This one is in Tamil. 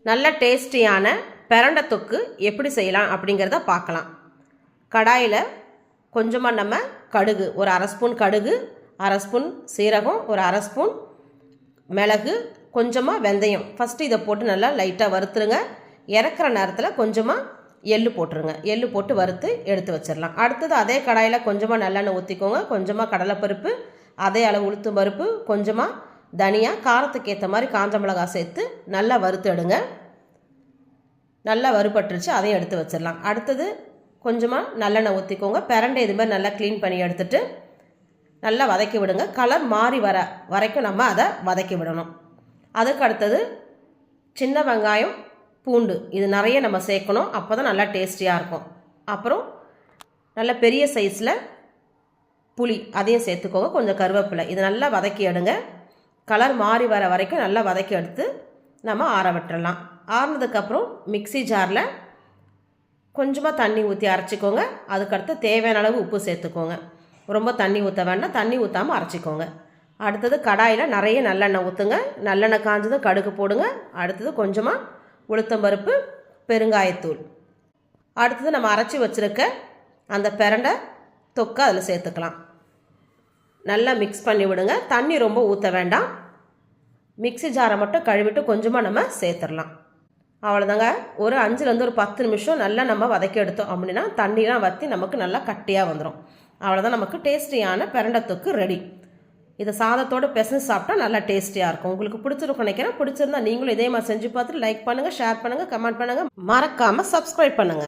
நல்ல டேஸ்டியான பிரண்டை தொக்கு எப்படி செய்யலாம் அப்படிங்கிறத பார்க்கலாம். கடாயில் கொஞ்சமாக நம்ம கடுகு, ஒரு அரை ஸ்பூன் கடுகு, அரை ஸ்பூன் சீரகம், ஒரு அரை ஸ்பூன் மிளகு, கொஞ்சமாக வெந்தயம். ஃபஸ்ட்டு இதை போட்டு நல்லா லைட்டாக வறுத்துருங்க. இறக்குற நேரத்தில் கொஞ்சமாக எள்ளு போட்டுருங்க. எள்ளு போட்டு வறுத்து எடுத்து வச்சிடலாம். அடுத்தது அதே கடாயில் கொஞ்சமாக நல்லெண்ணெய் ஊற்றிக்கோங்க. கொஞ்சமாக கடலைப்பருப்பு, அதே அளவு உளுத்தம் பருப்பு, கொஞ்சமாக தனியா, காரத்துக்கு ஏற்ற மாதிரி காஞ்ச மிளகாய் சேர்த்து நல்லா வறுத்து எடுங்க. நல்லா வறுபட்டுருச்சு, அதையும் எடுத்து வச்சிடலாம். அடுத்தது கொஞ்சமாக நல்லெண்ணெய் ஊற்றிக்கோங்க. பிரண்டை இது மாதிரி நல்லா க்ளீன் பண்ணி எடுத்துட்டு நல்லா வதக்கி விடுங்க. கலர் மாறி வரைக்கும் நம்ம அதை வதக்கி விடணும். அதுக்கு அடுத்தது சின்ன வெங்காயம், பூண்டு இது நிறைய நம்ம சேர்க்கணும். அப்போ தான் நல்லா டேஸ்டியாக இருக்கும். அப்புறம் நல்ல பெரிய சைஸில் புளி அதையும் சேர்த்துக்கோங்க. கொஞ்சம் கருவேப்பிலை, இது நல்லா வதக்கி எடுங்க. கலர் மாறி வரைக்கும் நல்லா வதக்கி எடுத்து நம்ம ஆற விட்டுறலாம். ஆறினதுக்கப்புறம் மிக்சி ஜாரில் கொஞ்சமாக தண்ணி ஊற்றி அரைச்சிக்கோங்க. அதுக்கடுத்து தேவையான அளவு உப்பு சேர்த்துக்கோங்க. ரொம்ப தண்ணி ஊற்ற வேண்டாம், தண்ணி ஊற்றாமல் அரைச்சிக்கோங்க. அடுத்தது கடாயில் நிறைய நல்லெண்ணெய் ஊற்றுங்க. நல்லெண்ணெய் காஞ்சதும் கடுகு போடுங்க. அடுத்தது கொஞ்சமாக உளுத்தம்பருப்பு, பெருங்காயத்தூள். அடுத்தது நம்ம அரைச்சி வச்சுருக்க அந்த பிரண்டை தொக்கை அதில் சேர்த்துக்கலாம். நல்லா மிக்ஸ் பண்ணி விடுங்க. தண்ணி ரொம்ப ஊற்ற வேண்டாம். மிக்சி ஜாரை மட்டும் கழுவிட்டு கொஞ்சமாக நம்ம சேர்த்துடலாம். அவ்வளோதாங்க. ஒரு 5லேருந்து ஒரு 10 நிமிஷம் நல்லா நம்ம வதக்கி எடுத்தோம் அப்படின்னா தண்ணிலாம் வற்றி நமக்கு நல்லா கட்டியாக வந்துடும். அவ்வளோதான், நமக்கு டேஸ்டியான பிரண்டை தொக்கு ரெடி. இதை சாதத்தோடு பிசைஞ்சு சாப்பிட்டா நல்லா டேஸ்டியாக இருக்கும். உங்களுக்கு பிடிச்சிருக்கும் நினைக்கிறேன். பிடிச்சிருந்தா நீங்களும் இதே மாதிரி செஞ்சு பார்த்துட்டு லைக் பண்ணுங்கள், ஷேர் பண்ணுங்கள், கமெண்ட் பண்ணுங்கள், மறக்காமல் சப்ஸ்கிரைப் பண்ணுங்கள்.